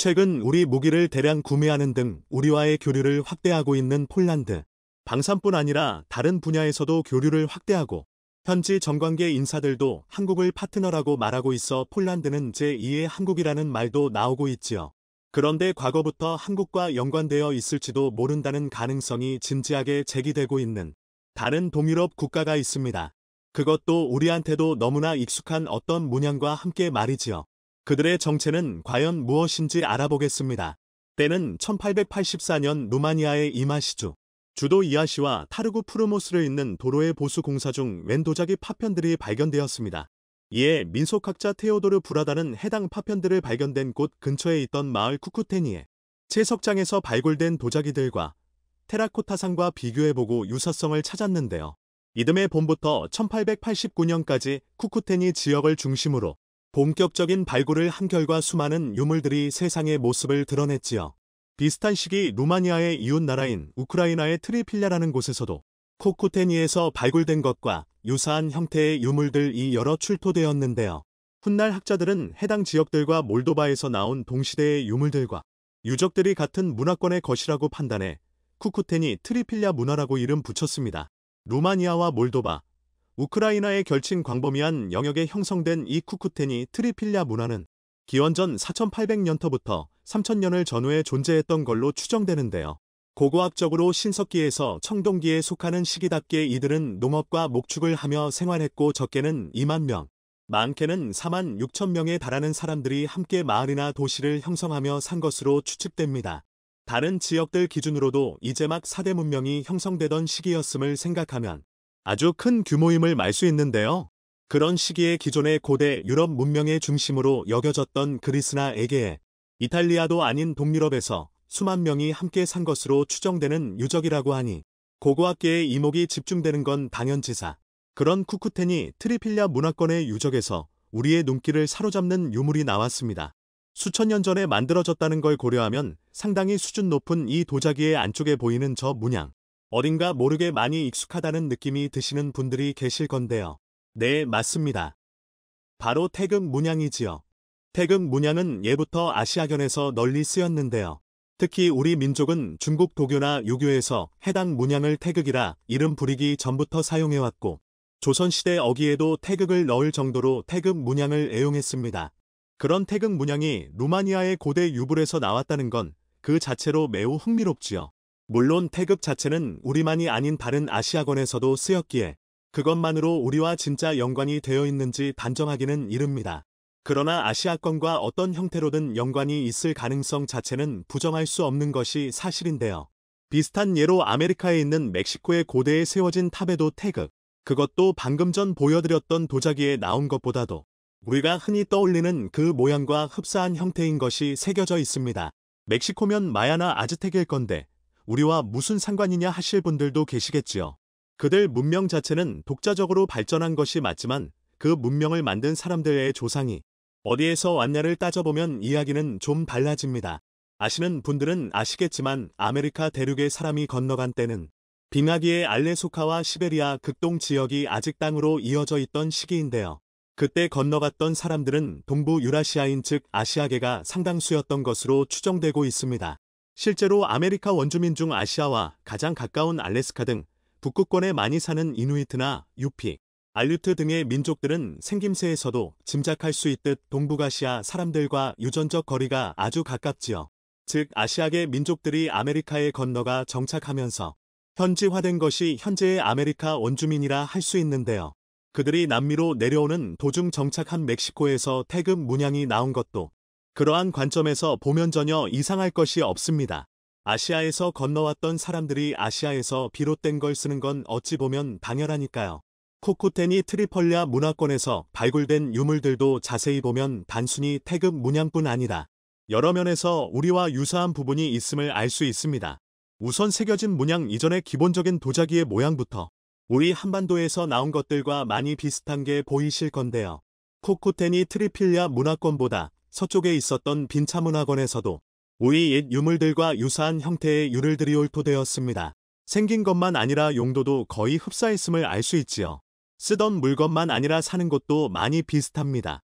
최근 우리 무기를 대량 구매하는 등 우리와의 교류를 확대하고 있는 폴란드. 방산뿐 아니라 다른 분야에서도 교류를 확대하고 현지 정관계 인사들도 한국을 파트너라고 말하고 있어 폴란드는 제2의 한국이라는 말도 나오고 있지요. 그런데 과거부터 한국과 연관되어 있을지도 모른다는 가능성이 진지하게 제기되고 있는 다른 동유럽 국가가 있습니다. 그것도 우리한테도 너무나 익숙한 어떤 문양과 함께 말이지요. 그들의 정체는 과연 무엇인지 알아보겠습니다. 때는 1884년 루마니아의 이마시주. 주도 이아시와 타르구 프루모스를 잇는 도로의 보수 공사 중 웬 도자기 파편들이 발견되었습니다. 이에 민속학자 테오도르 브라다는 해당 파편들을 발견된 곳 근처에 있던 마을 쿠쿠테니에 채석장에서 발굴된 도자기들과 테라코타상과 비교해보고 유사성을 찾았는데요. 이듬해 봄부터 1889년까지 쿠쿠테니 지역을 중심으로 본격적인 발굴을 한 결과 수많은 유물들이 세상의 모습을 드러냈지요. 비슷한 시기 루마니아의 이웃 나라인 우크라이나의 트리필랴라는 곳에서도 쿠쿠테니에서 발굴된 것과 유사한 형태의 유물들이 여러 출토되었는데요. 훗날 학자들은 해당 지역들과 몰도바에서 나온 동시대의 유물들과 유적들이 같은 문화권의 것이라고 판단해 쿠쿠테니 트리필랴 문화라고 이름 붙였습니다. 루마니아와 몰도바, 우크라이나의 결친 광범위한 영역에 형성된 이 쿠쿠테니 트리필랴 문화는 기원전 4800년터부터 3000년을 전후에 존재했던 걸로 추정되는데요. 고고학적으로 신석기에서 청동기에 속하는 시기답게 이들은 농업과 목축을 하며 생활했고 적게는 2만 명, 많게는 4만 6천 명에 달하는 사람들이 함께 마을이나 도시를 형성하며 산 것으로 추측됩니다. 다른 지역들 기준으로도 이제 막 4대 문명이 형성되던 시기였음을 생각하면 아주 큰 규모임을 말 수 있는데요. 그런 시기에 기존의 고대 유럽 문명의 중심으로 여겨졌던 그리스나 에게에 이탈리아도 아닌 동유럽에서 수만 명이 함께 산 것으로 추정되는 유적이라고 하니 고고학계의 이목이 집중되는 건 당연지사. 그런 쿠쿠테니 트리필랴 문화권의 유적에서 우리의 눈길을 사로잡는 유물이 나왔습니다. 수천 년 전에 만들어졌다는 걸 고려하면 상당히 수준 높은 이 도자기의 안쪽에 보이는 저 문양. 어딘가 모르게 많이 익숙하다는 느낌이 드시는 분들이 계실 건데요. 네, 맞습니다. 바로 태극 문양이지요. 태극 문양은 예부터 아시아견에서 널리 쓰였는데요. 특히 우리 민족은 중국 도교나 유교에서 해당 문양을 태극이라 이름 부리기 전부터 사용해왔고 조선시대 어기에도 태극을 넣을 정도로 태극 문양을 애용했습니다. 그런 태극 문양이 루마니아의 고대 유물에서 나왔다는 건 그 자체로 매우 흥미롭지요. 물론 태극 자체는 우리만이 아닌 다른 아시아권에서도 쓰였기에 그것만으로 우리와 진짜 연관이 되어 있는지 단정하기는 이릅니다. 그러나 아시아권과 어떤 형태로든 연관이 있을 가능성 자체는 부정할 수 없는 것이 사실인데요. 비슷한 예로 아메리카에 있는 멕시코의 고대에 세워진 탑에도 태극, 그것도 방금 전 보여드렸던 도자기에 나온 것보다도 우리가 흔히 떠올리는 그 모양과 흡사한 형태인 것이 새겨져 있습니다. 멕시코면 마야나 아즈텍일 건데 우리와 무슨 상관이냐 하실 분들도 계시겠지요. 그들 문명 자체는 독자적으로 발전한 것이 맞지만 그 문명을 만든 사람들의 조상이 어디에서 왔냐를 따져보면 이야기는 좀 달라집니다. 아시는 분들은 아시겠지만 아메리카 대륙의 사람이 건너간 때는 빙하기의 알래스카와 시베리아 극동 지역이 아직 땅으로 이어져 있던 시기인데요. 그때 건너갔던 사람들은 동부 유라시아인 즉 아시아계가 상당수였던 것으로 추정되고 있습니다. 실제로 아메리카 원주민 중 아시아와 가장 가까운 알래스카 등 북극권에 많이 사는 이누이트나 유피, 알류트 등의 민족들은 생김새에서도 짐작할 수 있듯 동북아시아 사람들과 유전적 거리가 아주 가깝지요. 즉 아시아계 민족들이 아메리카에 건너가 정착하면서 현지화된 것이 현재의 아메리카 원주민이라 할 수 있는데요. 그들이 남미로 내려오는 도중 정착한 멕시코에서 태극 문양이 나온 것도 그러한 관점에서 보면 전혀 이상할 것이 없습니다. 아시아에서 건너왔던 사람들이 아시아에서 비롯된 걸 쓰는 건 어찌 보면 당연하니까요. 쿠쿠테니 트리펄리아 문화권에서 발굴된 유물들도 자세히 보면 단순히 태극 문양뿐 아니라 여러 면에서 우리와 유사한 부분이 있음을 알 수 있습니다. 우선 새겨진 문양 이전의 기본적인 도자기의 모양부터 우리 한반도에서 나온 것들과 많이 비슷한 게 보이실 건데요. 쿠쿠테니 트리필리아 문화권보다 서쪽에 있었던 빈차 문화권에서도 우리 옛 유물들과 유사한 형태의 유물들이 홀토되었습니다. 생긴 것만 아니라 용도도 거의 흡사했음을 알 수 있지요. 쓰던 물건만 아니라 사는 곳도 많이 비슷합니다.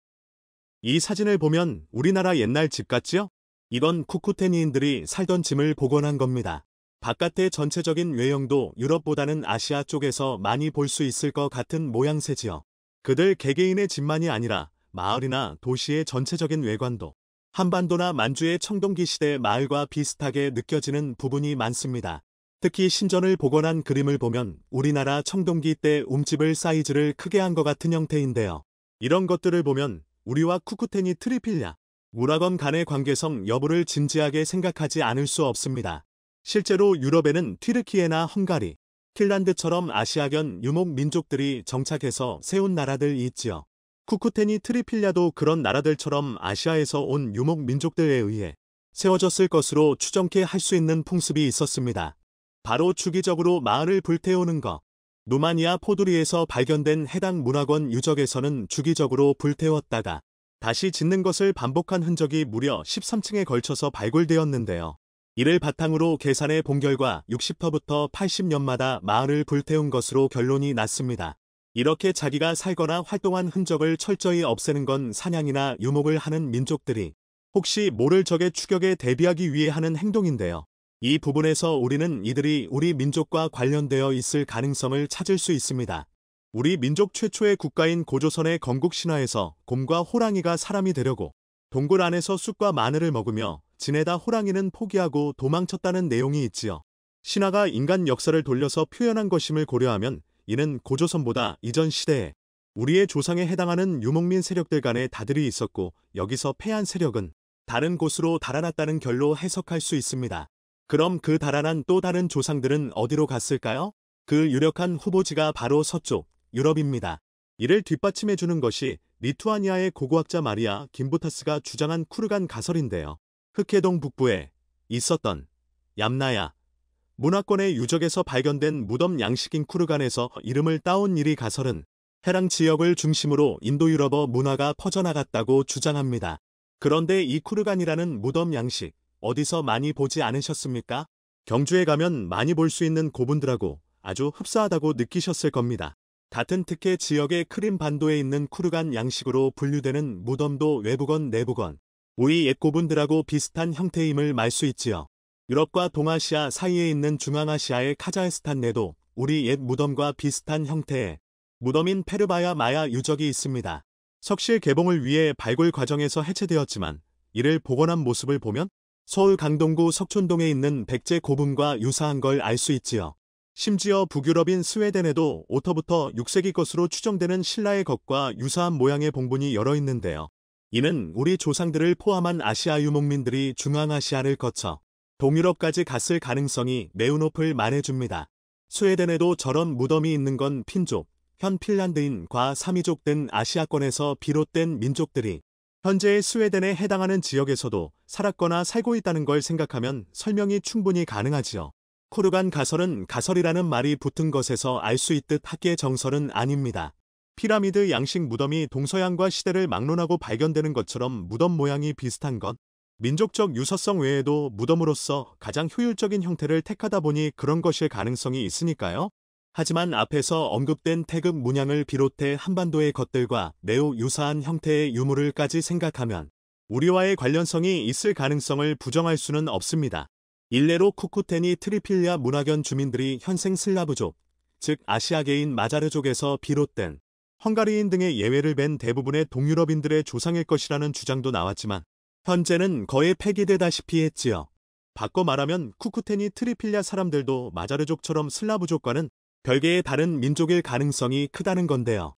이 사진을 보면 우리나라 옛날 집 같지요? 이건 쿠쿠테니인들이 살던 짐을 복원한 겁니다. 바깥의 전체적인 외형도 유럽보다는 아시아 쪽에서 많이 볼 수 있을 것 같은 모양새지요. 그들 개개인의 집만이 아니라 마을이나 도시의 전체적인 외관도 한반도나 만주의 청동기 시대 마을과 비슷하게 느껴지는 부분이 많습니다. 특히 신전을 복원한 그림을 보면 우리나라 청동기 때 움집을 사이즈를 크게 한 것 같은 형태인데요. 이런 것들을 보면 우리와 쿠쿠테니 트리필랴, 문화권 간의 관계성 여부를 진지하게 생각하지 않을 수 없습니다. 실제로 유럽에는 튀르키예나 헝가리, 핀란드처럼 아시아견 유목 민족들이 정착해서 세운 나라들이 있지요. 쿠쿠테니 트리필랴도 그런 나라들처럼 아시아에서 온 유목 민족들에 의해 세워졌을 것으로 추정케 할 수 있는 풍습이 있었습니다. 바로 주기적으로 마을을 불태우는 것. 루마니아 포두리에서 발견된 해당 문화권 유적에서는 주기적으로 불태웠다가 다시 짓는 것을 반복한 흔적이 무려 13층에 걸쳐서 발굴되었는데요. 이를 바탕으로 계산해 본 결과 60터부터 80년마다 마을을 불태운 것으로 결론이 났습니다. 이렇게 자기가 살거나 활동한 흔적을 철저히 없애는 건 사냥이나 유목을 하는 민족들이 혹시 모를 적의 추격에 대비하기 위해 하는 행동인데요. 이 부분에서 우리는 이들이 우리 민족과 관련되어 있을 가능성을 찾을 수 있습니다. 우리 민족 최초의 국가인 고조선의 건국 신화에서 곰과 호랑이가 사람이 되려고 동굴 안에서 쑥과 마늘을 먹으며 지내다 호랑이는 포기하고 도망쳤다는 내용이 있지요. 신화가 인간 역사를 돌려서 표현한 것임을 고려하면 이는 고조선보다 이전 시대에 우리의 조상에 해당하는 유목민 세력들 간에 다들이 있었고 여기서 패한 세력은 다른 곳으로 달아났다는 결로 해석할 수 있습니다. 그럼 그 달아난 또 다른 조상들은 어디로 갔을까요? 그 유력한 후보지가 바로 서쪽, 유럽입니다. 이를 뒷받침해주는 것이 리투아니아의 고고학자 마리아 김부타스가 주장한 쿠르간 가설인데요. 흑해동 북부에 있었던 얌나야 문화권의 유적에서 발견된 무덤 양식인 쿠르간에서 이름을 따온 이 가설은 해당 지역을 중심으로 인도유럽어 문화가 퍼져나갔다고 주장합니다. 그런데 이 쿠르간이라는 무덤 양식 어디서 많이 보지 않으셨습니까? 경주에 가면 많이 볼 수 있는 고분들하고 아주 흡사하다고 느끼셨을 겁니다. 같은 특혜 지역의 크림 반도에 있는 쿠르간 양식으로 분류되는 무덤도 외부건 내부건 우리 옛 고분들하고 비슷한 형태임을 말 수 있지요. 유럽과 동아시아 사이에 있는 중앙아시아의 카자흐스탄 내도 우리 옛 무덤과 비슷한 형태의 무덤인 페르바야 마야 유적이 있습니다. 석실 개봉을 위해 발굴 과정에서 해체되었지만 이를 복원한 모습을 보면 서울 강동구 석촌동에 있는 백제 고분과 유사한 걸 알 수 있지요. 심지어 북유럽인 스웨덴에도 5터부터 6세기 것으로 추정되는 신라의 것과 유사한 모양의 봉분이 여러 있는데요. 이는 우리 조상들을 포함한 아시아 유목민들이 중앙아시아를 거쳐 동유럽까지 갔을 가능성이 매우 높을 말해줍니다. 스웨덴에도 저런 무덤이 있는 건 핀족, 현 핀란드인 과 사미족 등 아시아권에서 비롯된 민족들이 현재의 스웨덴에 해당하는 지역에서도 살았거나 살고 있다는 걸 생각하면 설명이 충분히 가능하지요. 쿠르간 가설은 가설이라는 말이 붙은 것에서 알 수 있듯 학계 정설은 아닙니다. 피라미드 양식 무덤이 동서양과 시대를 막론하고 발견되는 것처럼 무덤 모양이 비슷한 것, 민족적 유서성 외에도 무덤으로서 가장 효율적인 형태를 택하다 보니 그런 것일 가능성이 있으니까요. 하지만 앞에서 언급된 태급 문양을 비롯해 한반도의 것들과 매우 유사한 형태의 유물을까지 생각하면 우리와의 관련성이 있을 가능성을 부정할 수는 없습니다. 일례로 쿠쿠테니 트리필랴 문화견 주민들이 현생 슬라브족, 즉 아시아계인 마자르족에서 비롯된 헝가리인 등의 예외를 뺀 대부분의 동유럽인들의 조상일 것이라는 주장도 나왔지만 현재는 거의 폐기되다시피 했지요. 바꿔 말하면 쿠쿠테니 트리필랴 사람들도 마자르족처럼 슬라브족과는 별개의 다른 민족일 가능성이 크다는 건데요.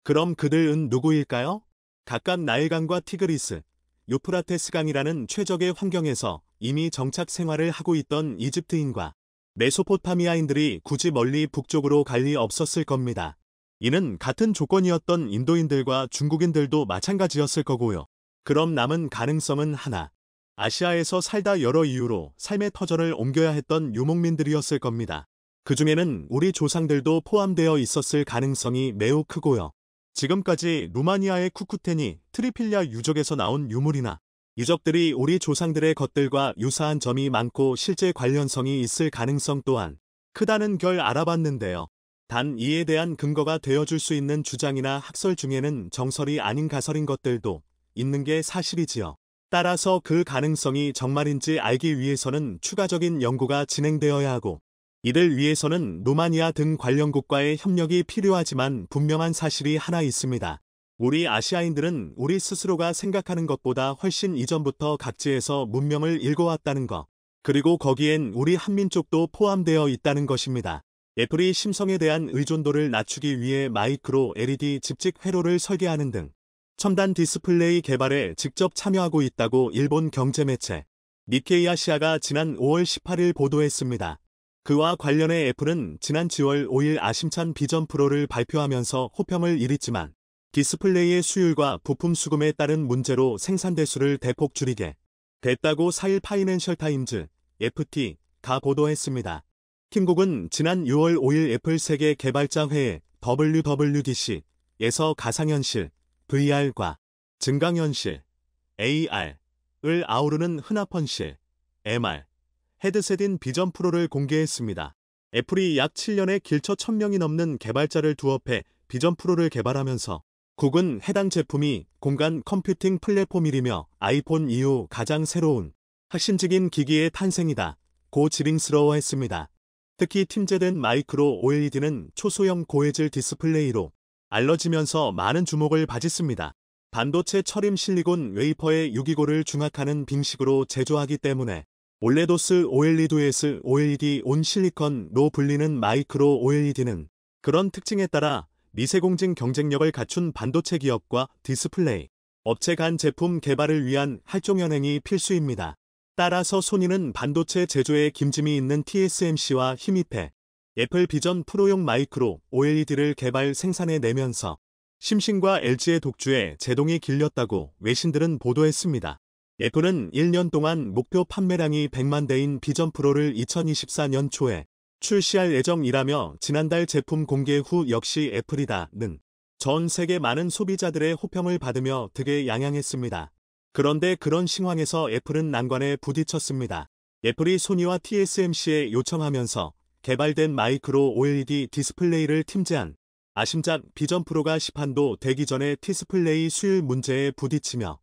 그럼 그들은 누구일까요? 각각 나일강과 티그리스, 유프라테스강이라는 최적의 환경에서 이미 정착 생활을 하고 있던 이집트인과 메소포타미아인들이 굳이 멀리 북쪽으로 갈 리 없었을 겁니다. 이는 같은 조건이었던 인도인들과 중국인들도 마찬가지였을 거고요. 그럼 남은 가능성은 하나. 아시아에서 살다 여러 이유로 삶의 터전을 옮겨야 했던 유목민들이었을 겁니다. 그 중에는 우리 조상들도 포함되어 있었을 가능성이 매우 크고요. 지금까지 루마니아의 쿠쿠테니, 트리필랴 유적에서 나온 유물이나 유적들이 우리 조상들의 것들과 유사한 점이 많고 실제 관련성이 있을 가능성 또한 크다는 걸 알아봤는데요. 단 이에 대한 근거가 되어줄 수 있는 주장이나 학설 중에는 정설이 아닌 가설인 것들도 있는 게 사실이지요. 따라서 그 가능성이 정말인지 알기 위해서는 추가적인 연구가 진행되어야 하고, 이를 위해서는 루마니아 등 관련국과의 협력이 필요하지만 분명한 사실이 하나 있습니다. 우리 아시아인들은 우리 스스로가 생각하는 것보다 훨씬 이전부터 각지에서 문명을 일궈왔다는 것, 그리고 거기엔 우리 한민족도 포함되어 있다는 것입니다. 애플이 심성에 대한 의존도를 낮추기 위해 마이크로 LED 집직 회로를 설계하는 등 첨단 디스플레이 개발에 직접 참여하고 있다고 일본 경제매체 니케이 아시아가 지난 5월 18일 보도했습니다. 그와 관련해 애플은 지난 10월 5일 아심찬 비전 프로를 발표하면서 호평을 일으켰지만 디스플레이의 수율과 부품 수급에 따른 문제로 생산 대수를 대폭 줄이게 됐다고 4일 파이낸셜 타임즈 FT가 보도했습니다. 킴국은 지난 6월 5일 애플 세계 개발자 회의 WWDC에서 가상현실 VR과 증강현실 AR을 아우르는 흔합현실 MR 헤드셋인 비전 프로를 공개했습니다. 애플이 약 7년의 길쳐 1000명이 넘는 개발자를 두업해 비전 프로를 개발하면서 국은 해당 제품이 공간 컴퓨팅 플랫폼이라며 아이폰 이후 가장 새로운 핵심적인 기기의 탄생이다 고 지링스러워했습니다. 특히 팀제된 마이크로 OLED는 초소형 고해질 디스플레이로 알려지면서 많은 주목을 받았습니다. 반도체 처림 실리콘 웨이퍼의 유기고를 중화하는 빙식으로 제조하기 때문에 올레도스 OLED에서 OLED 온 실리컨로 불리는 마이크로 OLED는 그런 특징에 따라 미세공정 경쟁력을 갖춘 반도체 기업과 디스플레이 업체 간 제품 개발을 위한 활종현행이 필수입니다. 따라서 소니는 반도체 제조에 김짐이 있는 TSMC와 힘입해 애플 비전 프로용 마이크로 OLED를 개발 생산해내면서 심신과 LG의 독주에 제동이 길렸다고 외신들은 보도했습니다. 애플은 1년 동안 목표 판매량이 100만 대인 비전 프로를 2024년 초에 출시할 예정이라며 지난달 제품 공개 후 역시 애플이다는 전 세계 많은 소비자들의 호평을 받으며 득에 양양했습니다. 그런데 그런 상황에서 애플은 난관에 부딪혔습니다. 애플이 소니와 TSMC에 요청하면서 개발된 마이크로 OLED 디스플레이를 팀제한 아심작 비전 프로가 시판도 되기 전에 디스플레이 수율 문제에 부딪히며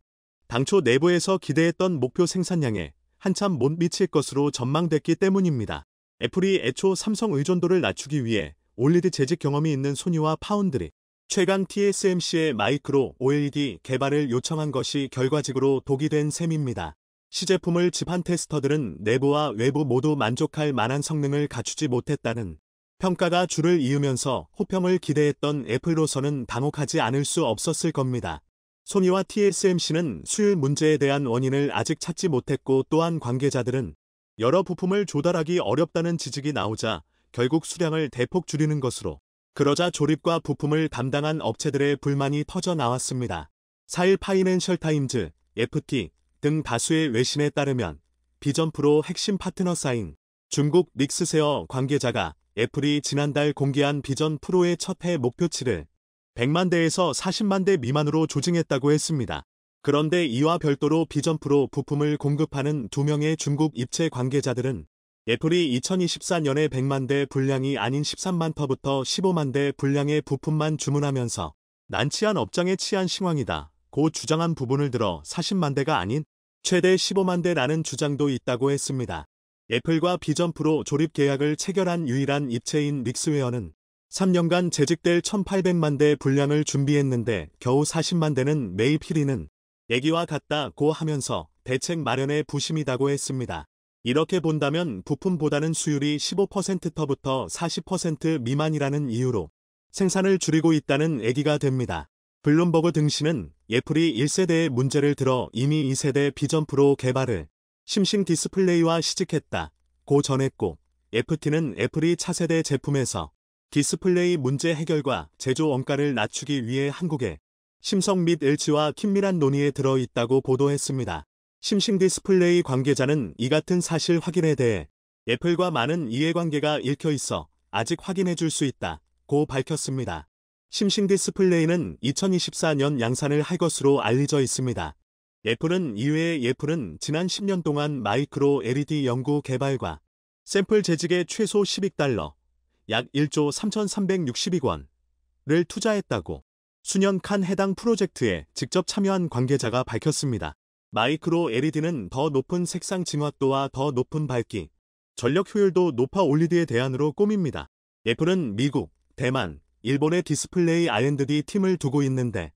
당초 내부에서 기대했던 목표 생산량에 한참 못 미칠 것으로 전망됐기 때문입니다. 애플이 애초 삼성 의존도를 낮추기 위해 OLED 재직 경험이 있는 소니와 파운드리, 최강 TSMC의 마이크로 OLED 개발을 요청한 것이 결과적으로 독이 된 셈입니다. 시제품을 집한 테스터들은 내부와 외부 모두 만족할 만한 성능을 갖추지 못했다는 평가가 줄을 이으면서 호평을 기대했던 애플로서는 당혹하지 않을 수 없었을 겁니다. 소니와 TSMC는 수율 문제에 대한 원인을 아직 찾지 못했고 또한 관계자들은 여러 부품을 조달하기 어렵다는 지적이 나오자 결국 수량을 대폭 줄이는 것으로 그러자 조립과 부품을 담당한 업체들의 불만이 터져 나왔습니다. 4일 파이낸셜 타임즈, FT 등 다수의 외신에 따르면 비전 프로 핵심 파트너 사인 중국 닉스세어 관계자가 애플이 지난달 공개한 비전 프로의 첫 해 목표치를 100만 대에서 40만 대 미만으로 조정했다고 했습니다. 그런데 이와 별도로 비전 프로 부품을 공급하는 2명의 중국 입체 관계자들은 애플이 2024년에 100만 대 분량이 아닌 13만 터부터 15만 대 분량의 부품만 주문하면서 난치한 업장에 취한 상황이다 고 주장한 부분을 들어 40만 대가 아닌 최대 15만 대라는 주장도 있다고 했습니다. 애플과 비전 프로 조립 계약을 체결한 유일한 입체인 닉스웨어는 3년간 재직될 1800만 대 분량을 준비했는데 겨우 40만 대는 매입필이는 얘기와 같다고 하면서 대책 마련에 부심이다고 했습니다. 이렇게 본다면 부품보다는 수율이 15%터부터 40% 미만이라는 이유로 생산을 줄이고 있다는 얘기가 됩니다. 블룸버그 등신은 애플이 1세대의 문제를 들어 이미 2세대 비전 프로 개발을 심싱 디스플레이와 시작했다고 전했고 FT는 애플이 차세대 제품에서 디스플레이 문제 해결과 제조 원가를 낮추기 위해 한국에 심성 및 LG와 긴밀한 논의에 들어 있다고 보도했습니다. 심싱 디스플레이 관계자는 이 같은 사실 확인에 대해 애플과 많은 이해관계가 읽혀 있어 아직 확인해 줄 수 있다고 밝혔습니다. 심싱 디스플레이는 2024년 양산을 할 것으로 알려져 있습니다. 애플은 이외에 애플은 지난 10년 동안 마이크로 LED 연구 개발과 샘플 재직에 최소 10억 달러, 약 1조 3,360억 원을 투자했다고 수년 칸 해당 프로젝트에 직접 참여한 관계자가 밝혔습니다. 마이크로 LED는 더 높은 색상 진화도와 더 높은 밝기, 전력 효율도 높아 OLED의 대안으로 꼽힙니다. 애플은 미국, 대만, 일본의 디스플레이 R&D 팀을 두고 있는데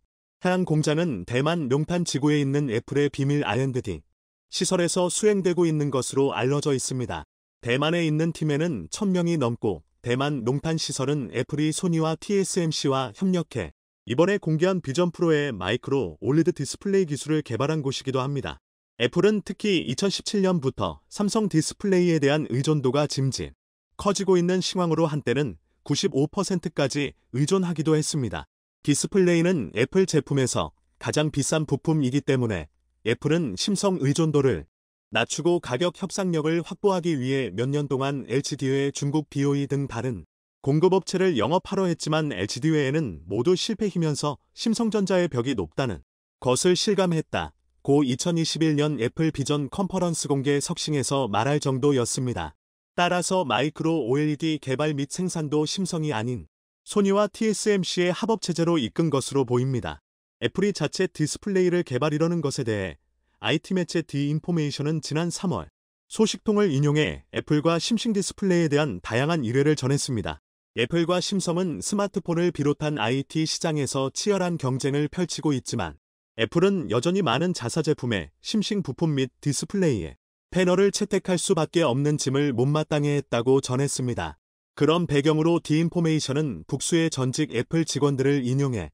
해당 공장은 대만 룡탄 지구에 있는 애플의 비밀 R&D 시설에서 수행되고 있는 것으로 알려져 있습니다. 대만에 있는 팀에는 1000명이 넘고 대만 룡탄 시설은 애플이 소니와 TSMC와 협력해 이번에 공개한 비전 프로의 마이크로 올리드 디스플레이 기술을 개발한 곳이기도 합니다. 애플은 특히 2017년부터 삼성 디스플레이에 대한 의존도가 짐짓 커지고 있는 상황으로 한때는 95%까지 의존하기도 했습니다. 디스플레이는 애플 제품에서 가장 비싼 부품이기 때문에 애플은 심성 의존도를 낮추고 가격 협상력을 확보하기 위해 몇 년 동안 LG디웨이, 중국 BOE 등 다른 공급업체를 영업하려 했지만 LG디웨이는 모두 실패이면서 심성전자의 벽이 높다는 것을 실감했다. 고 2021년 애플 비전 컨퍼런스 공개 석싱에서 말할 정도였습니다. 따라서 마이크로 OLED 개발 및 생산도 심성이 아닌 소니와 TSMC의 합업체제로 이끈 것으로 보입니다. 애플이 자체 디스플레이를 개발이려는 것에 대해 IT 매체 디인포메이션은 지난 3월 소식통을 인용해 애플과 심싱 디스플레이에 대한 다양한 의뢰를 전했습니다. 애플과 심성은 스마트폰을 비롯한 IT 시장에서 치열한 경쟁을 펼치고 있지만 애플은 여전히 많은 자사 제품에 심싱 부품 및 디스플레이에 패널을 채택할 수밖에 없는 짐을 못마땅해 했다고 전했습니다. 그런 배경으로 디인포메이션은 북수의 전직 애플 직원들을 인용해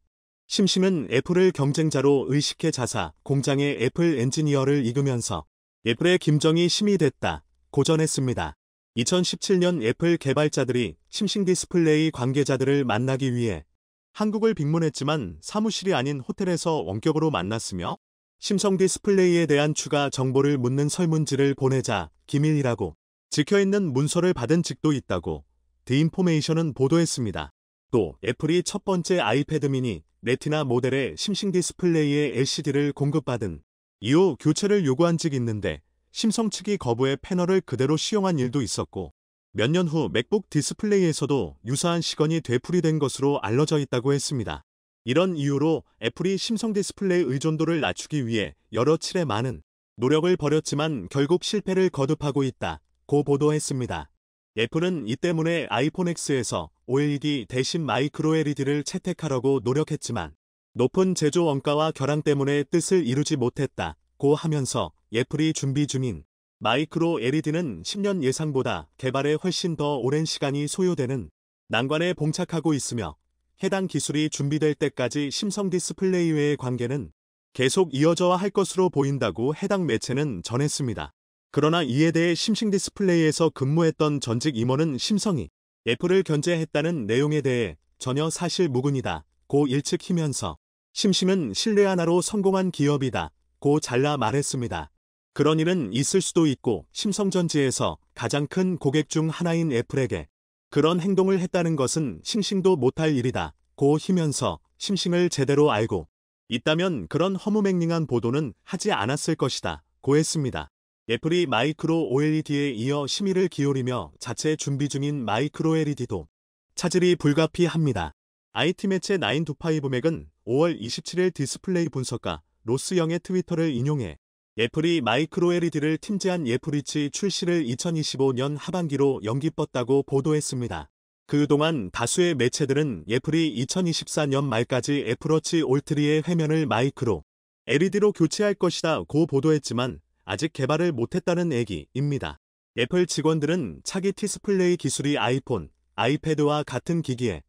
심싱은 애플을 경쟁자로 의식해 자사 공장의 애플 엔지니어를 이끄면서 애플의 김정이 심이 됐다 고전했습니다. 2017년 애플 개발자들이 심싱 디스플레이 관계자들을 만나기 위해 한국을 방문했지만 사무실이 아닌 호텔에서 원격으로 만났으며 심성 디스플레이에 대한 추가 정보를 묻는 설문지를 보내자 기밀이라고 찍혀있는 문서를 받은 직도 있다고 디인포메이션은 보도했습니다. 또 애플이 첫 번째 아이패드 미니 레티나 모델의 심싱 디스플레이에 LCD를 공급받은 이후 교체를 요구한 적이 있는데 심성 측이 거부해 패널을 그대로 시용한 일도 있었고 몇 년 후 맥북 디스플레이에서도 유사한 시건이 되풀이된 것으로 알려져 있다고 했습니다. 이런 이유로 애플이 심성 디스플레이 의존도를 낮추기 위해 여러 차례 많은 노력을 벌였지만 결국 실패를 거듭하고 있다 고 보도했습니다. 애플은 이 때문에 아이폰 X에서 OLED 대신 마이크로 LED를 채택하려고 노력했지만 높은 제조 원가와 결항 때문에 뜻을 이루지 못했다 고 하면서 애플이 준비 중인 마이크로 LED는 10년 예상보다 개발에 훨씬 더 오랜 시간이 소요되는 난관에 봉착하고 있으며 해당 기술이 준비될 때까지 심성 디스플레이와의 관계는 계속 이어져야 할 것으로 보인다고 해당 매체는 전했습니다. 그러나 이에 대해 심싱 디스플레이에서 근무했던 전직 임원은 심성이 애플을 견제했다는 내용에 대해 전혀 사실무근이다 고 일측히면서 심싱은 신뢰 하나로 성공한 기업이다 고 잘라 말했습니다. 그런 일은 있을 수도 있고 심성전지에서 가장 큰 고객 중 하나인 애플에게 그런 행동을 했다는 것은 싱싱도 못할 일이다 고 히면서 심싱을 제대로 알고 있다면 그런 허무맹랑한 보도는 하지 않았을 것이다 고 했습니다. 애플이 마이크로 OLED에 이어 심의를 기울이며 자체 준비 중인 마이크로 LED도 차질이 불가피합니다. IT 매체 9to5맥은 5월 27일 디스플레이 분석가 로스 영의 트위터를 인용해 애플이 마이크로 LED를 팀제한 애플워치 출시를 2025년 하반기로 연기뻗다고 보도했습니다. 그동안 다수의 매체들은 애플이 2024년 말까지 애플워치 올트리의 화면을 마이크로 LED로 교체할 것이다 고 보도했지만 아직 개발을 못했다는 얘기입니다. 애플 직원들은 차기 디스플레이 기술이 아이폰, 아이패드와 같은 기기에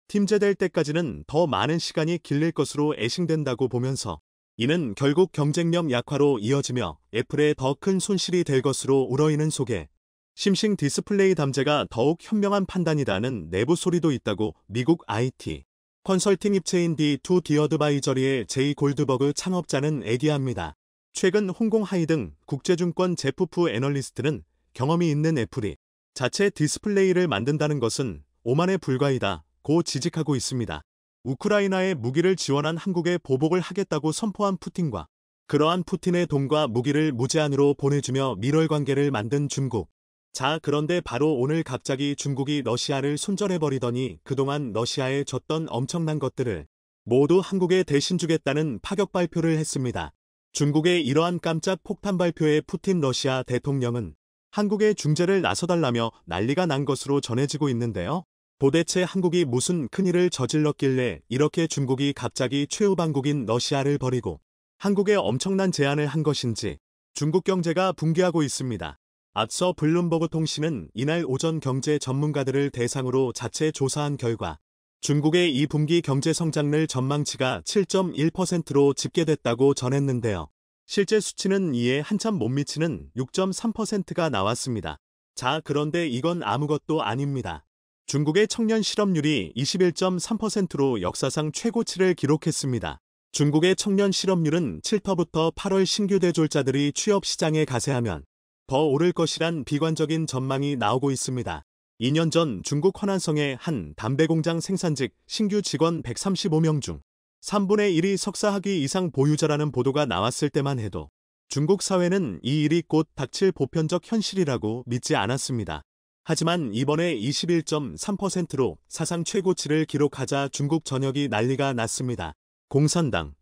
팀제될 때까지는 더 많은 시간이 길릴 것으로 애싱된다고 보면서 이는 결국 경쟁력 약화로 이어지며 애플에 더 큰 손실이 될 것으로 우러이는 속에 심싱 디스플레이 담재가 더욱 현명한 판단이라는 내부 소리도 있다고 미국 IT 컨설팅 입체인 D2D 어드바이저리의 제이 골드버그 창업자는 얘기합니다. 최근 홍콩하이 등 국제증권 제프프 애널리스트는 경험이 있는 애플이 자체 디스플레이를 만든다는 것은 오만에 불과하다 고 지적하고 있습니다. 우크라이나에 무기를 지원한 한국에 보복을 하겠다고 선포한 푸틴과 그러한 푸틴의 돈과 무기를 무제한으로 보내주며 밀월 관계를 만든 중국. 자, 그런데 바로 오늘 갑자기 중국이 러시아를 손절해버리더니 그동안 러시아에 줬던 엄청난 것들을 모두 한국에 대신 주겠다는 파격 발표를 했습니다. 중국의 이러한 깜짝 폭탄 발표에 푸틴 러시아 대통령은 한국에 중재를 나서달라며 난리가 난 것으로 전해지고 있는데요. 도대체 한국이 무슨 큰일을 저질렀길래 이렇게 중국이 갑자기 최우방국인 러시아를 버리고 한국에 엄청난 제안을 한 것인지 중국 경제가 붕괴하고 있습니다. 앞서 블룸버그 통신은 이날 오전 경제 전문가들을 대상으로 자체 조사한 결과 중국의 2분기 경제 성장률 전망치가 7.1%로 집계됐다고 전했는데요. 실제 수치는 이에 한참 못 미치는 6.3%가 나왔습니다. 자, 그런데 이건 아무것도 아닙니다. 중국의 청년 실업률이 21.3%로 역사상 최고치를 기록했습니다. 중국의 청년 실업률은 7터부터 8월 신규 대졸자들이 취업 시장에 가세하면 더 오를 것이란 비관적인 전망이 나오고 있습니다. 2년 전 중국 허난성의 한 담배공장 생산직 신규 직원 135명 중 3분의 1이 석사학위 이상 보유자라는 보도가 나왔을 때만 해도 중국 사회는 이 일이 곧 닥칠 보편적 현실이라고 믿지 않았습니다. 하지만 이번에 21.3%로 사상 최고치를 기록하자 중국 전역이 난리가 났습니다. 공산당,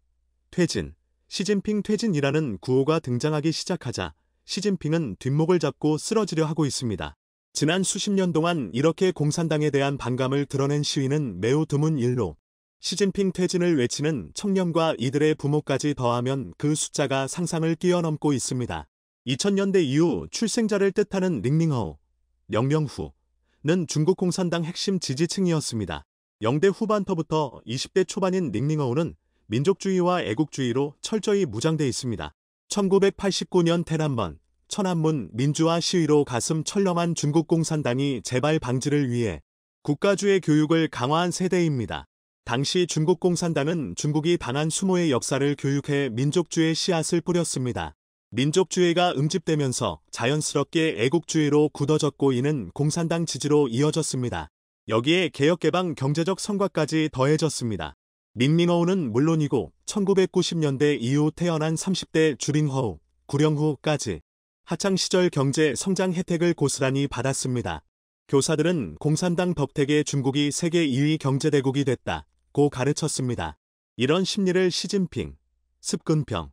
퇴진, 시진핑 퇴진이라는 구호가 등장하기 시작하자 시진핑은 뒷목을 잡고 쓰러지려 하고 있습니다. 지난 수십 년 동안 이렇게 공산당에 대한 반감을 드러낸 시위는 매우 드문 일로 시진핑 퇴진을 외치는 청년과 이들의 부모까지 더하면 그 숫자가 상상을 뛰어넘고 있습니다. 2000년대 이후 출생자를 뜻하는 링링허우, 영명후는 중국 공산당 핵심 지지층이었습니다. 영대 후반터부터 20대 초반인 링링허우는 민족주의와 애국주의로 철저히 무장돼 있습니다. 1989년天安문, 천안문 민주화 시위로 가슴 철렁한 중국 공산당이 재발 방지를 위해 국가주의 교육을 강화한 세대입니다. 당시 중국 공산당은 중국이 당한 수모의 역사를 교육해 민족주의 씨앗을 뿌렸습니다. 민족주의가 응집되면서 자연스럽게 애국주의로 굳어졌고 이는 공산당 지지로 이어졌습니다. 여기에 개혁개방 경제적 성과까지 더해졌습니다. 링링허우는 물론이고 1990년대 이후 태어난 30대 주링허우, 구령후까지 학창시절 경제 성장 혜택을 고스란히 받았습니다. 교사들은 공산당 덕택에 중국이 세계 2위 경제대국이 됐다고 가르쳤습니다. 이런 심리를 시진핑, 습근평,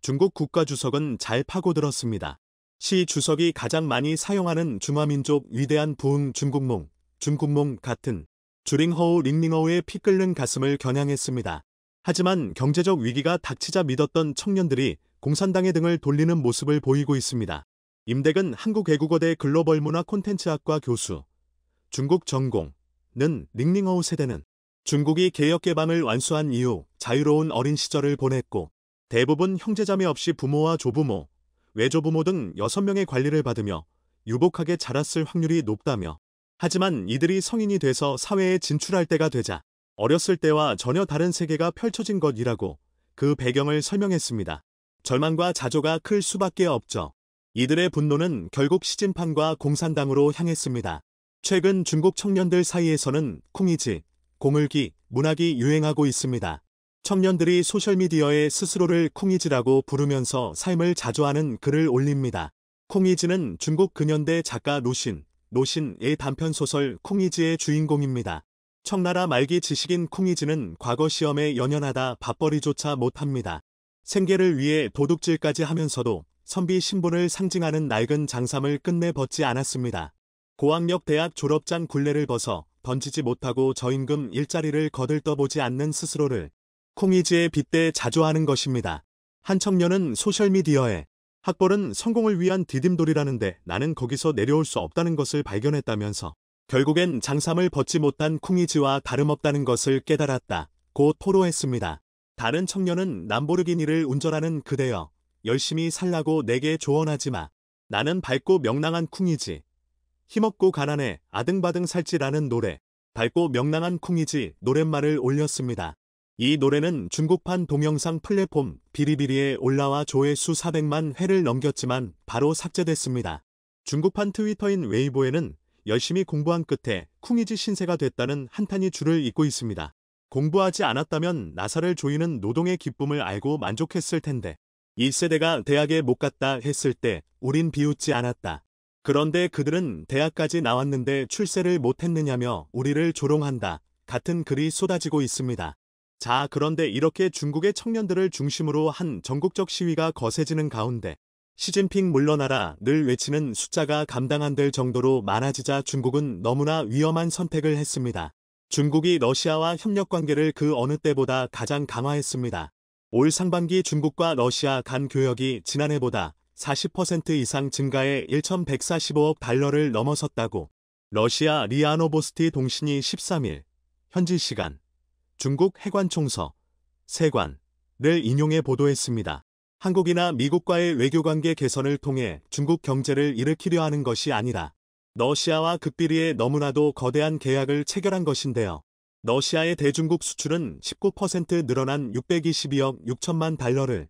중국 국가주석은 잘 파고들었습니다. 시 주석이 가장 많이 사용하는 중화민족 위대한 부흥 중국몽 같은 주링허우 링링허우의 피 끓는 가슴을 겨냥했습니다. 하지만 경제적 위기가 닥치자 믿었던 청년들이 공산당의 등을 돌리는 모습을 보이고 있습니다. 임대근 한국외국어대 글로벌문화 콘텐츠학과 교수, 중국 전공는 링링허우 세대는 중국이 개혁개방을 완수한 이후 자유로운 어린 시절을 보냈고 대부분 형제자매 없이 부모와 조부모, 외조부모 등 6명의 관리를 받으며 유복하게 자랐을 확률이 높다며 하지만 이들이 성인이 돼서 사회에 진출할 때가 되자 어렸을 때와 전혀 다른 세계가 펼쳐진 것이라고 그 배경을 설명했습니다. 절망과 자조가 클 수밖에 없죠. 이들의 분노는 결국 시진팡과 공산당으로 향했습니다. 최근 중국 청년들 사이에서는 쿵이지, 공을기, 문학이 유행하고 있습니다. 청년들이 소셜미디어에 스스로를 쿵이지라고 부르면서 삶을 자조하는 글을 올립니다. 쿵이지는 중국 근현대 작가 노신의 단편소설 쿵이지의 주인공입니다. 청나라 말기 지식인 쿵이지는 과거 시험에 연연하다 밥벌이조차 못합니다. 생계를 위해 도둑질까지 하면서도 선비 신분을 상징하는 낡은 장삼을 끝내 벗지 않았습니다. 고학력 대학 졸업장 굴레를 벗어 던지지 못하고 저임금 일자리를 거들떠보지 않는 스스로를 쿵이지에 빗대 자조하는 것입니다. 한 청년은 소셜미디어에 학벌은 성공을 위한 디딤돌이라는데 나는 거기서 내려올 수 없다는 것을 발견했다면서 결국엔 장삼을 벗지 못한 쿵이지와 다름없다는 것을 깨달았다고 토로했습니다. 다른 청년은 람보르기니를 운전하는 그대여 열심히 살라고 내게 조언하지 마. 나는 밝고 명랑한 쿵이지. 힘없고 가난해 아등바등 살지라는 노래. 밝고 명랑한 쿵이지 노랫말을 올렸습니다. 이 노래는 중국판 동영상 플랫폼 비리비리에 올라와 조회수 400만 회를 넘겼지만 바로 삭제됐습니다. 중국판 트위터인 웨이보에는 열심히 공부한 끝에 쿵이지 신세가 됐다는 한탄이 줄을 잇고 있습니다. 공부하지 않았다면 나사를 조이는 노동의 기쁨을 알고 만족했을 텐데 이 세대가 대학에 못 갔다 했을 때 우린 비웃지 않았다. 그런데 그들은 대학까지 나왔는데 출세를 못했느냐며 우리를 조롱한다. 같은 글이 쏟아지고 있습니다. 자, 그런데 이렇게 중국의 청년들을 중심으로 한 전국적 시위가 거세지는 가운데 시진핑 물러나라 늘 외치는 숫자가 감당 안 될 정도로 많아지자 중국은 너무나 위험한 선택을 했습니다. 중국이 러시아와 협력 관계를 그 어느 때보다 가장 강화했습니다. 올 상반기 중국과 러시아 간 교역이 지난해보다 40% 이상 증가해 1,145억 달러를 넘어섰다고 러시아 리아 노보스티 통신이 13일 현지 시간 중국 해관총서 세관을 인용해 보도했습니다. 한국이나 미국과의 외교관계 개선을 통해 중국 경제를 일으키려 하는 것이 아니라 러시아와 극비리에 너무나도 거대한 계약을 체결한 것인데요. 러시아의 대중국 수출은 19% 늘어난 622억 6천만 달러를,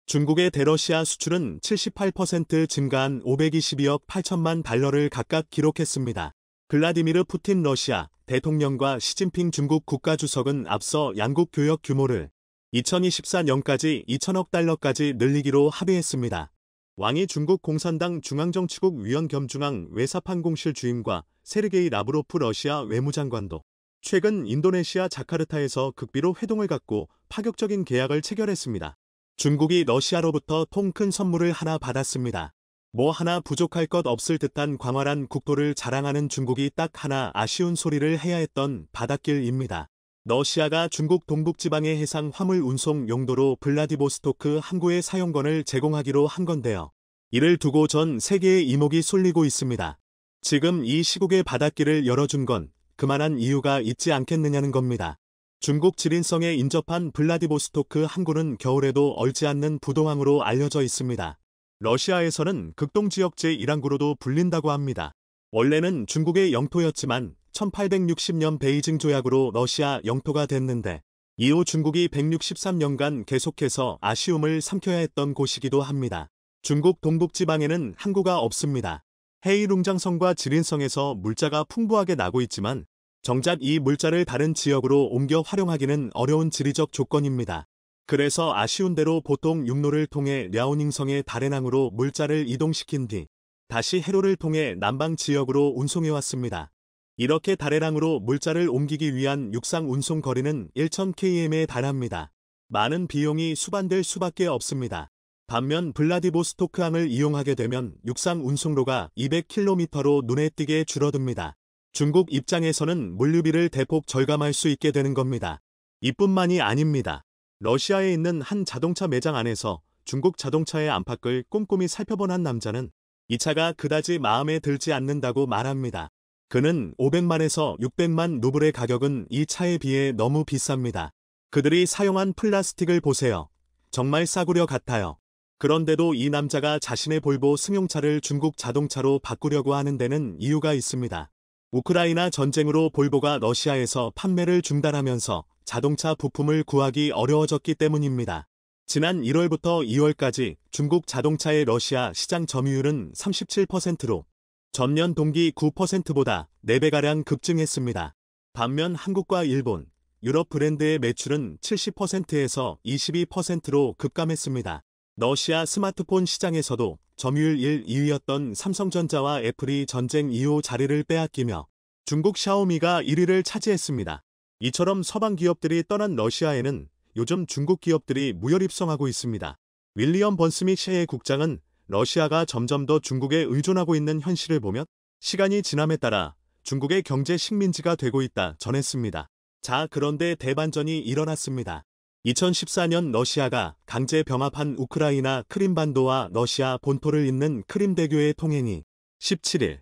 중국의 대러시아 수출은 78% 증가한 522억 8천만 달러를 각각 기록했습니다. 블라디미르 푸틴 러시아 대통령과 시진핑 중국 국가주석은 앞서 양국 교역 규모를 2024년까지 2천억 달러까지 늘리기로 합의했습니다. 왕이 중국 공산당 중앙정치국 위원 겸 중앙 외사판공실 주임과 세르게이 라브로프 러시아 외무장관도 최근 인도네시아 자카르타에서 극비로 회동을 갖고 파격적인 계약을 체결했습니다. 중국이 러시아로부터 통 큰 선물을 하나 받았습니다. 뭐 하나 부족할 것 없을 듯한 광활한 국토를 자랑하는 중국이 딱 하나 아쉬운 소리를 해야 했던 바닷길입니다. 러시아가 중국 동북지방의 해상 화물 운송 용도로 블라디보스토크 항구의 사용권을 제공하기로 한 건데요. 이를 두고 전 세계의 이목이 쏠리고 있습니다. 지금 이 시국의 바닷길을 열어준 건 그만한 이유가 있지 않겠느냐는 겁니다. 중국 지린성에 인접한 블라디보스토크 항구는 겨울에도 얼지 않는 부동항으로 알려져 있습니다. 러시아에서는 극동지역 제1항구로도 불린다고 합니다. 원래는 중국의 영토였지만 1860년 베이징 조약으로 러시아 영토가 됐는데 이후 중국이 163년간 계속해서 아쉬움을 삼켜야 했던 곳이기도 합니다. 중국 동북지방에는 항구가 없습니다. 헤이룽장성과 지린성에서 물자가 풍부하게 나고 있지만 정작 이 물자를 다른 지역으로 옮겨 활용하기는 어려운 지리적 조건입니다. 그래서 아쉬운 대로 보통 육로를 통해 랴오닝성의 다롄항으로 물자를 이동시킨 뒤 다시 해로를 통해 남방 지역으로 운송해왔습니다. 이렇게 다롄항으로 물자를 옮기기 위한 육상 운송 거리는 1000km에 달합니다. 많은 비용이 수반될 수밖에 없습니다. 반면 블라디보스토크항을 이용하게 되면 육상 운송로가 200km로 눈에 띄게 줄어듭니다. 중국 입장에서는 물류비를 대폭 절감할 수 있게 되는 겁니다. 이뿐만이 아닙니다. 러시아에 있는 한 자동차 매장 안에서 중국 자동차의 안팎을 꼼꼼히 살펴본 한 남자는 이 차가 그다지 마음에 들지 않는다고 말합니다. 그는 500만에서 600만 루블의 가격은 이 차에 비해 너무 비쌉니다. 그들이 사용한 플라스틱을 보세요. 정말 싸구려 같아요. 그런데도 이 남자가 자신의 볼보 승용차를 중국 자동차로 바꾸려고 하는 데는 이유가 있습니다. 우크라이나 전쟁으로 볼보가 러시아에서 판매를 중단하면서 자동차 부품을 구하기 어려워졌기 때문입니다. 지난 1월부터 2월까지 중국 자동차의 러시아 시장 점유율은 37%로 전년 동기 9%보다 4배가량 급증했습니다. 반면 한국과 일본, 유럽 브랜드의 매출은 70%에서 22%로 급감했습니다. 러시아 스마트폰 시장에서도 점유율 1, 2위였던 삼성전자와 애플이 전쟁 이후 자리를 빼앗기며 중국 샤오미가 1위를 차지했습니다. 이처럼 서방 기업들이 떠난 러시아에는 요즘 중국 기업들이 무혈입성하고 있습니다. 윌리엄 번스밋 셰의 국장은 러시아가 점점 더 중국에 의존하고 있는 현실을 보면 시간이 지남에 따라 중국의 경제 식민지가 되고 있다 전했습니다. 자, 그런데 대반전이 일어났습니다. 2014년 러시아가 강제 병합한 우크라이나 크림반도와 러시아 본토를 잇는 크림대교의 통행이 17일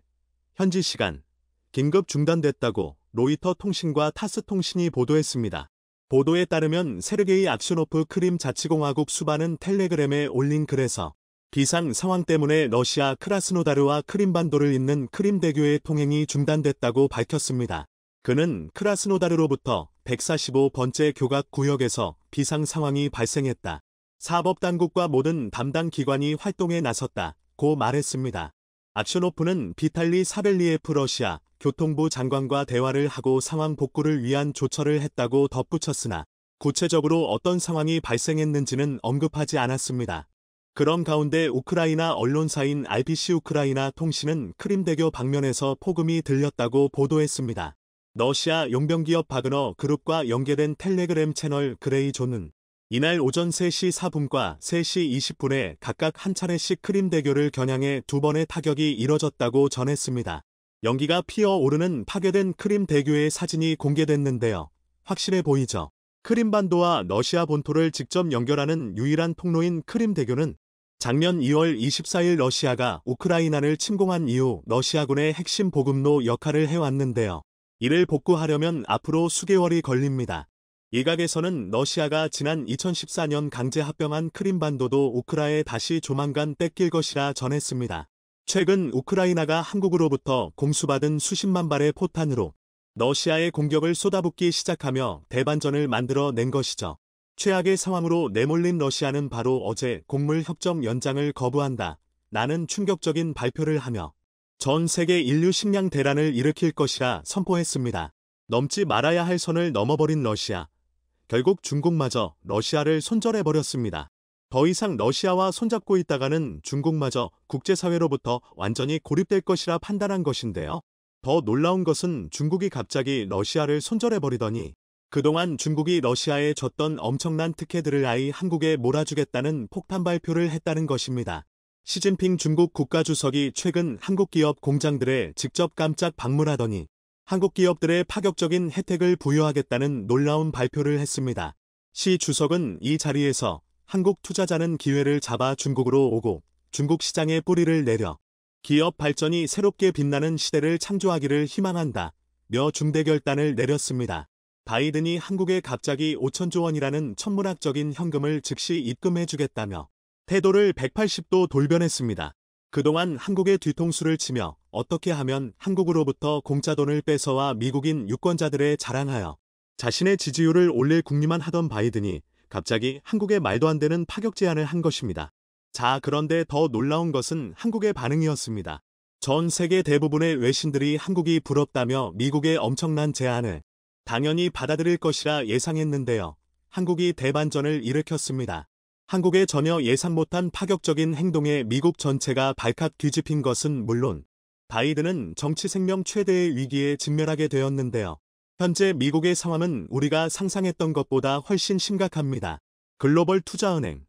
현지 시간 긴급 중단됐다고 로이터 통신과 타스 통신이 보도했습니다. 보도에 따르면 세르게이 악슈노프 크림 자치공화국 수반은 텔레그램에 올린 글에서 비상 상황 때문에 러시아 크라스노다르와 크림반도를 잇는 크림대교의 통행이 중단됐다고 밝혔습니다. 그는 크라스노다르로부터 145번째 교각 구역에서 비상 상황이 발생했다. 사법당국과 모든 담당 기관이 활동에 나섰다고 말했습니다. 악슈노프는 비탈리 사벨리에프 러시아 교통부 장관과 대화를 하고 상황 복구를 위한 조처를 했다고 덧붙였으나 구체적으로 어떤 상황이 발생했는지는 언급하지 않았습니다. 그런 가운데 우크라이나 언론사인 RBC 우크라이나 통신은 크림대교 방면에서 폭음이 들렸다고 보도했습니다. 러시아 용병기업 바그너 그룹과 연계된 텔레그램 채널 그레이존은 이날 오전 3시 4분과 3시 20분에 각각 한 차례씩 크림대교를 겨냥해 2번의 타격이 이뤄졌다고 전했습니다. 연기가 피어오르는 파괴된 크림대교의 사진이 공개됐는데요. 확실해 보이죠? 크림반도와 러시아 본토를 직접 연결하는 유일한 통로인 크림대교는 작년 2월 24일 러시아가 우크라이나를 침공한 이후 러시아군의 핵심 보급로 역할을 해왔는데요. 이를 복구하려면 앞으로 수개월이 걸립니다. 일각에서는 러시아가 지난 2014년 강제 합병한 크림반도도 우크라에 다시 조만간 뺏길 것이라 전했습니다. 최근 우크라이나가 한국으로부터 공수받은 수십만 발의 포탄으로 러시아의 공격을 쏟아붓기 시작하며 대반전을 만들어낸 것이죠. 최악의 상황으로 내몰린 러시아는 바로 어제 곡물 협정 연장을 거부한다 라는 충격적인 발표를 하며 전 세계 인류 식량 대란을 일으킬 것이라 선포했습니다. 넘지 말아야 할 선을 넘어버린 러시아. 결국 중국마저 러시아를 손절해버렸습니다. 더 이상 러시아와 손잡고 있다가는 중국마저 국제사회로부터 완전히 고립될 것이라 판단한 것인데요. 더 놀라운 것은 중국이 갑자기 러시아를 손절해버리더니 그동안 중국이 러시아에 줬던 엄청난 특혜들을 아예 한국에 몰아주겠다는 폭탄 발표를 했다는 것입니다. 시진핑 중국 국가주석이 최근 한국 기업 공장들에 직접 깜짝 방문하더니 한국 기업들의 파격적인 혜택을 부여하겠다는 놀라운 발표를 했습니다. 시 주석은 이 자리에서 한국 투자자는 기회를 잡아 중국으로 오고 중국 시장에 뿌리를 내려 기업 발전이 새롭게 빛나는 시대를 창조하기를 희망한다 며 중대결단을 내렸습니다. 바이든이 한국에 갑자기 5천조 원이라는 천문학적인 현금을 즉시 입금해주겠다며 태도를 180도 돌변했습니다. 그동안 한국의 뒤통수를 치며 어떻게 하면 한국으로부터 공짜 돈을 뺏어와 미국인 유권자들에 자랑하여 자신의 지지율을 올릴 궁리만 하던 바이든이 갑자기 한국에 말도 안 되는 파격 제안을 한 것입니다. 자, 그런데 더 놀라운 것은 한국의 반응이었습니다. 전 세계 대부분의 외신들이 한국이 부럽다며 미국의 엄청난 제안을 당연히 받아들일 것이라 예상했는데요. 한국이 대반전을 일으켰습니다. 한국의 전혀 예상 못한 파격적인 행동에 미국 전체가 발칵 뒤집힌 것은 물론 바이든은 정치 생명 최대의 위기에 직면하게 되었는데요. 현재 미국의 상황은 우리가 상상했던 것보다 훨씬 심각합니다. 글로벌 투자은행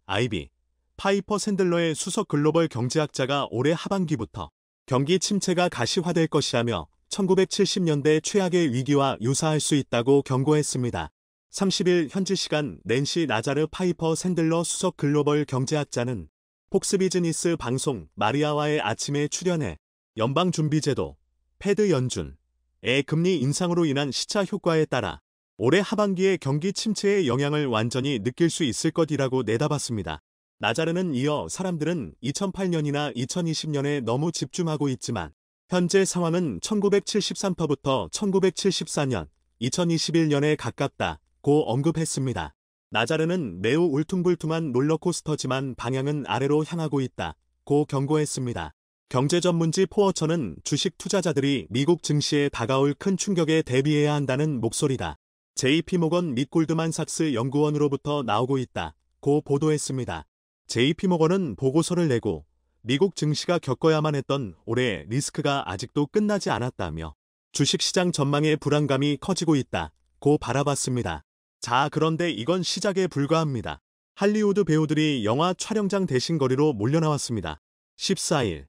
IB 파이퍼 샌들러의 수석 글로벌 경제학자가 올해 하반기부터 경기 침체가 가시화될 것이라며 1970년대 최악의 위기와 유사할 수 있다고 경고했습니다. 30일 현지 시간 낸시 나자르 파이퍼 샌들러 수석 글로벌 경제학자는 폭스 비즈니스 방송 마리아와의 아침에 출연해 연방준비제도, 패드 연준의 금리 인상으로 인한 시차 효과에 따라 올해 하반기에 경기 침체의 영향을 완전히 느낄 수 있을 것이라고 내다봤습니다. 나자르는 이어 사람들은 2008년이나 2020년에 너무 집중하고 있지만 현재 상황은 1973부터 1974년, 2021년에 가깝다고 언급했습니다. 나자르는 매우 울퉁불퉁한 롤러코스터지만 방향은 아래로 향하고 있다고 경고했습니다. 경제전문지 포어처는 주식 투자자들이 미국 증시에 다가올 큰 충격에 대비해야 한다는 목소리다. JP모건 및 골드만삭스 연구원으로부터 나오고 있다고 보도했습니다. JP모건은 보고서를 내고 미국 증시가 겪어야만 했던 올해 리스크가 아직도 끝나지 않았다며 주식시장 전망의 불안감이 커지고 있다고 바라봤습니다. 자, 그런데 이건 시작에 불과합니다. 할리우드 배우들이 영화 촬영장 대신거리로 몰려나왔습니다. 14일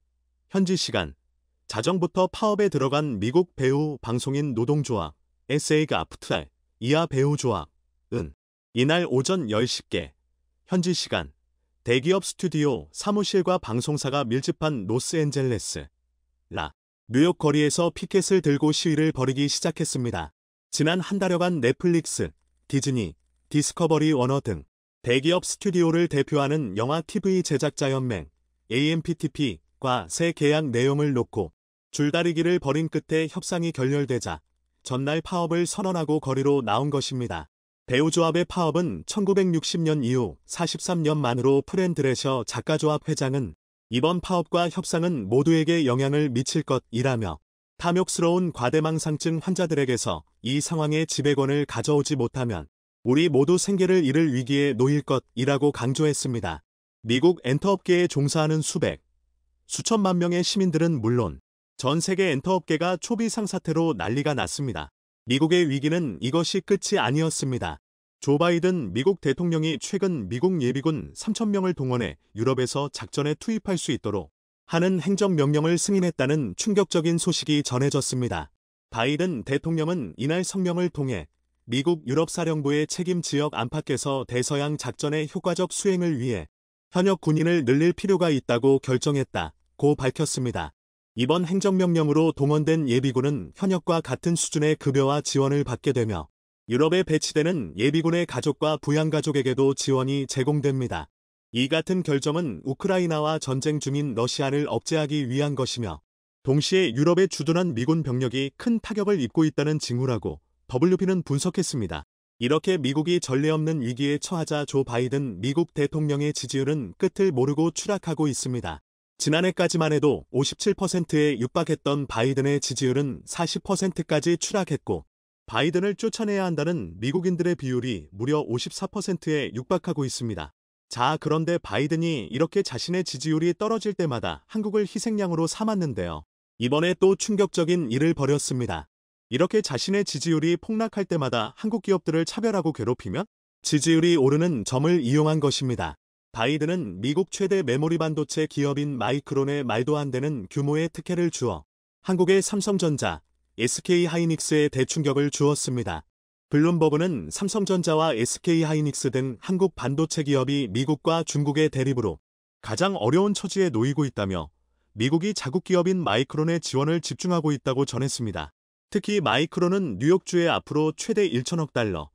현지 시간 자정부터 파업에 들어간 미국 배우 방송인 노동조합 SAG-AFTRA 이하 배우조합은 이날 오전 10시께 현지 시간 대기업 스튜디오 사무실과 방송사가 밀집한 로스앤젤레스 뉴욕 거리에서 피켓을 들고 시위를 벌이기 시작했습니다. 지난 한 달여간 넷플릭스, 디즈니, 디스커버리 워너 등 대기업 스튜디오를 대표하는 영화 TV 제작자연맹 AMPTP과 새 계약 내용을 놓고 줄다리기를 벌인 끝에 협상이 결렬되자 전날 파업을 선언하고 거리로 나온 것입니다. 배우조합의 파업은 1960년 이후 43년 만으로 프렌드레셔 작가조합 회장은 이번 파업과 협상은 모두에게 영향을 미칠 것이라며 탐욕스러운 과대망상증 환자들에게서 이 상황의 지배권을 가져오지 못하면 우리 모두 생계를 잃을 위기에 놓일 것이라고 강조했습니다. 미국 엔터업계에 종사하는 수천만 명의 시민들은 물론 전 세계 엔터업계가 초비상 사태로 난리가 났습니다. 미국의 위기는 이것이 끝이 아니었습니다. 조 바이든 미국 대통령이 최근 미국 예비군 3,000명을 동원해 유럽에서 작전에 투입할 수 있도록 하는 행정명령을 승인했다는 충격적인 소식이 전해졌습니다. 바이든 대통령은 이날 성명을 통해 미국 유럽사령부의 책임 지역 안팎에서 대서양 작전의 효과적 수행을 위해 현역 군인을 늘릴 필요가 있다고 결정했다고 밝혔습니다. 이번 행정명령으로 동원된 예비군은 현역과 같은 수준의 급여와 지원을 받게 되며 유럽에 배치되는 예비군의 가족과 부양가족에게도 지원이 제공됩니다. 이 같은 결정은 우크라이나와 전쟁 중인 러시아를 억제하기 위한 것이며 동시에 유럽에 주둔한 미군 병력이 큰 타격을 입고 있다는 징후라고 WP는 분석했습니다. 이렇게 미국이 전례 없는 위기에 처하자 조 바이든 미국 대통령의 지지율은 끝을 모르고 추락하고 있습니다. 지난해까지만 해도 57%에 육박했던 바이든의 지지율은 40%까지 추락했고 바이든을 쫓아내야 한다는 미국인들의 비율이 무려 54%에 육박하고 있습니다. 자, 그런데 바이든이 이렇게 자신의 지지율이 떨어질 때마다 한국을 희생양으로 삼았는데요. 이번에 또 충격적인 일을 벌였습니다. 이렇게 자신의 지지율이 폭락할 때마다 한국 기업들을 차별하고 괴롭히면 지지율이 오르는 점을 이용한 것입니다. 바이든은 미국 최대 메모리 반도체 기업인 마이크론에 말도 안 되는 규모의 특혜를 주어 한국의 삼성전자, SK하이닉스에 대충격을 주었습니다. 블룸버그는 삼성전자와 SK하이닉스 등 한국 반도체 기업이 미국과 중국의 대립으로 가장 어려운 처지에 놓이고 있다며 미국이 자국 기업인 마이크론에 지원을 집중하고 있다고 전했습니다. 특히 마이크론은 뉴욕주에 앞으로 최대 1천억 달러,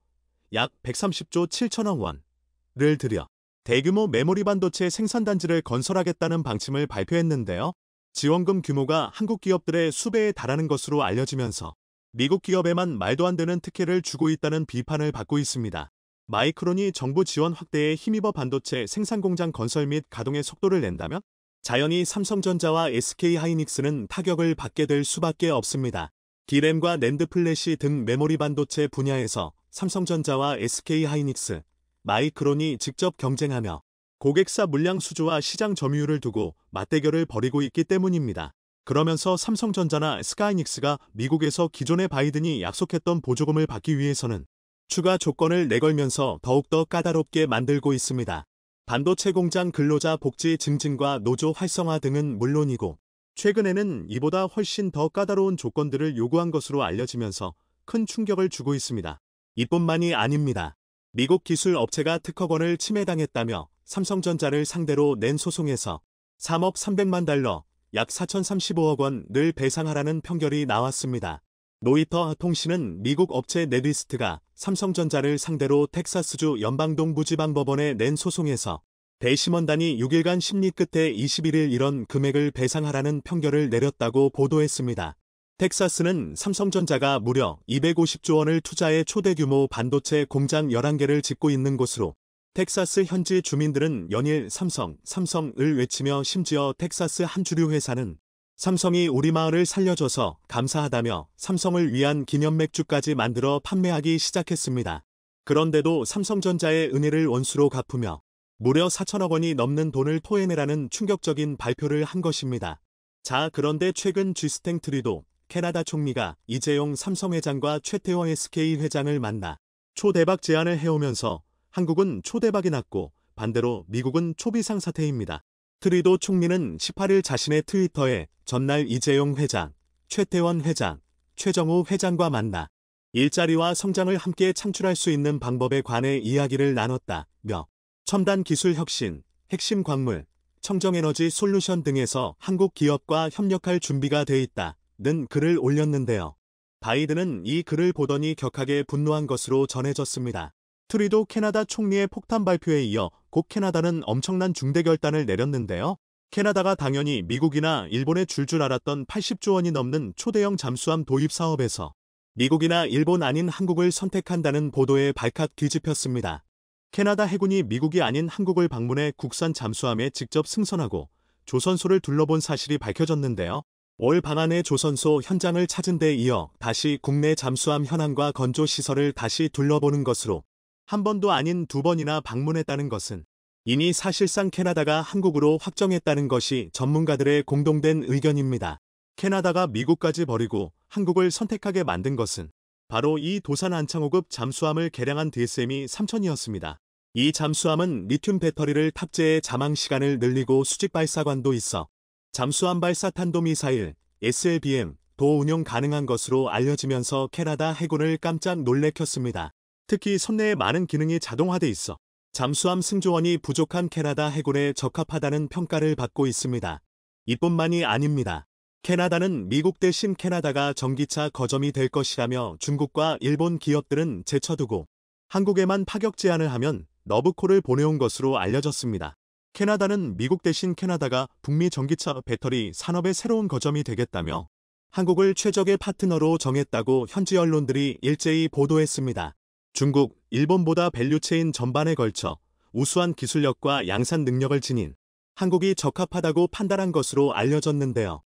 약 130조 7천억 원을 들여 대규모 메모리 반도체 생산단지를 건설하겠다는 방침을 발표했는데요. 지원금 규모가 한국 기업들의 수배에 달하는 것으로 알려지면서 미국 기업에만 말도 안 되는 특혜를 주고 있다는 비판을 받고 있습니다. 마이크론이 정부 지원 확대에 힘입어 반도체 생산 공장 건설 및 가동의 속도를 낸다면 자연히 삼성전자와 SK하이닉스는 타격을 받게 될 수밖에 없습니다. D램과 낸드 플래시 등 메모리 반도체 분야에서 삼성전자와 SK하이닉스, 마이크론이 직접 경쟁하며 고객사 물량 수주와 시장 점유율을 두고 맞대결을 벌이고 있기 때문입니다. 그러면서 삼성전자나 SK하이닉스가 미국에서 기존의 바이든이 약속했던 보조금을 받기 위해서는 추가 조건을 내걸면서 더욱더 까다롭게 만들고 있습니다. 반도체 공장 근로자 복지 증진과 노조 활성화 등은 물론이고 최근에는 이보다 훨씬 더 까다로운 조건들을 요구한 것으로 알려지면서 큰 충격을 주고 있습니다. 이뿐만이 아닙니다. 미국 기술 업체가 특허권을 침해당했다며 삼성전자를 상대로 낸 소송에서 3억 300만 달러, 약 4,035억 원을 배상하라는 판결이 나왔습니다. 로이터 통신은 미국 업체 넷리스트가 삼성전자를 상대로 텍사스주 연방동부지방법원에 낸 소송에서 대심원단이 6일간 심리 끝에 21일 이런 금액을 배상하라는 판결을 내렸다고 보도했습니다. 텍사스는 삼성전자가 무려 250조 원을 투자해 초대규모 반도체 공장 11개를 짓고 있는 곳으로 텍사스 현지 주민들은 연일 삼성을 외치며 심지어 텍사스 한 주류 회사는 삼성이 우리 마을을 살려줘서 감사하다며 삼성을 위한 기념 맥주까지 만들어 판매하기 시작했습니다. 그런데도 삼성전자의 은혜를 원수로 갚으며 무려 4천억 원이 넘는 돈을 토해내라는 충격적인 발표를 한 것입니다. 자, 그런데 최근 지스탱 트리도 캐나다 총리가 이재용 삼성 회장과 최태원 SK 회장을 만나 초대박 제안을 해오면서 한국은 초대박이 났고 반대로 미국은 초비상 사태입니다. 트리도 총리는 18일 자신의 트위터에 전날 이재용 회장, 최태원 회장, 최정우 회장과 만나 일자리와 성장을 함께 창출할 수 있는 방법에 관해 이야기를 나눴다며 첨단 기술 혁신, 핵심 광물, 청정에너지 솔루션 등에서 한국 기업과 협력할 준비가 돼 있다는 글을 올렸는데요. 바이든은 이 글을 보더니 격하게 분노한 것으로 전해졌습니다. 트리도 캐나다 총리의 폭탄 발표에 이어 곧 캐나다는 엄청난 중대 결단을 내렸는데요. 캐나다가 당연히 미국이나 일본에 줄 알았던 80조 원이 넘는 초대형 잠수함 도입 사업에서 미국이나 일본 아닌 한국을 선택한다는 보도에 발칵 뒤집혔습니다. 캐나다 해군이 미국이 아닌 한국을 방문해 국산 잠수함에 직접 승선하고 조선소를 둘러본 사실이 밝혀졌는데요. 올 방한해 조선소 현장을 찾은 데 이어 다시 국내 잠수함 현황과 건조시설을 다시 둘러보는 것으로 한 번도 아닌 두 번이나 방문했다는 것은 이미 사실상 캐나다가 한국으로 확정했다는 것이 전문가들의 공동된 의견입니다. 캐나다가 미국까지 버리고 한국을 선택하게 만든 것은 바로 이 도산 안창호급 잠수함을 개량한 DSM-3000이었습니다. 이 잠수함은 리튬 배터리를 탑재해 잠항 시간을 늘리고 수직 발사관도 있어 잠수함 발사 탄도미사일 SLBM도 운용 가능한 것으로 알려지면서 캐나다 해군을 깜짝 놀래켰습니다. 특히 선내에 많은 기능이 자동화돼 있어 잠수함 승조원이 부족한 캐나다 해군에 적합하다는 평가를 받고 있습니다. 이뿐만이 아닙니다. 캐나다는 미국 대신 캐나다가 전기차 거점이 될 것이라며 중국과 일본 기업들은 제쳐두고 한국에만 파격 제안을 하면 러브콜을 보내온 것으로 알려졌습니다. 캐나다는 미국 대신 캐나다가 북미 전기차 배터리 산업의 새로운 거점이 되겠다며 한국을 최적의 파트너로 정했다고 현지 언론들이 일제히 보도했습니다. 중국, 일본보다 밸류체인 전반에 걸쳐 우수한 기술력과 양산 능력을 지닌 한국이 적합하다고 판단한 것으로 알려졌는데요.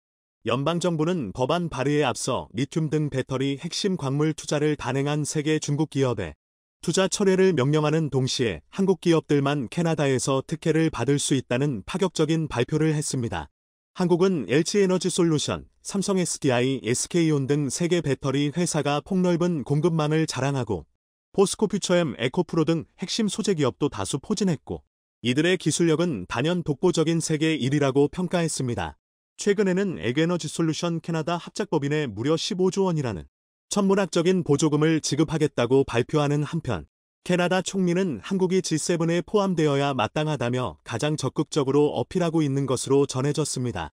연방정부는 법안 발의에 앞서 리튬 등 배터리 핵심 광물 투자를 단행한 세계 중국 기업에 투자 철회를 명령하는 동시에 한국 기업들만 캐나다에서 특혜를 받을 수 있다는 파격적인 발표를 했습니다. 한국은 LG에너지솔루션, 삼성 SDI, SK온 등 세계 배터리 회사가 폭넓은 공급망을 자랑하고 포스코퓨처엠, 에코프로 등 핵심 소재 기업도 다수 포진했고 이들의 기술력은 단연 독보적인 세계 1위라고 평가했습니다. 최근에는 에그에너지솔루션 캐나다 합작법인에 무려 15조 원이라는 천문학적인 보조금을 지급하겠다고 발표하는 한편 캐나다 총리는 한국이 G7에 포함되어야 마땅하다며 가장 적극적으로 어필하고 있는 것으로 전해졌습니다.